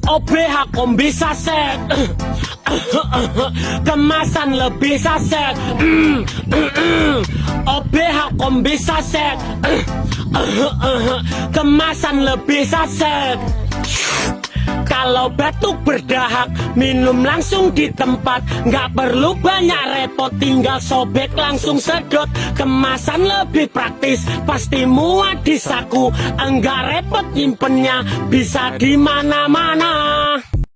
OBH kombi saset, kemasan lebih saset. OBH kombi saset, kemasan lebih saset. Kalau batuk berdahak, minum langsung di tempat. Nggak perlu banyak repot, tinggal sobek langsung sedot. Kemasan lebih praktis, pasti muat di saku. Enggak repot nyimpennya, bisa di mana-mana.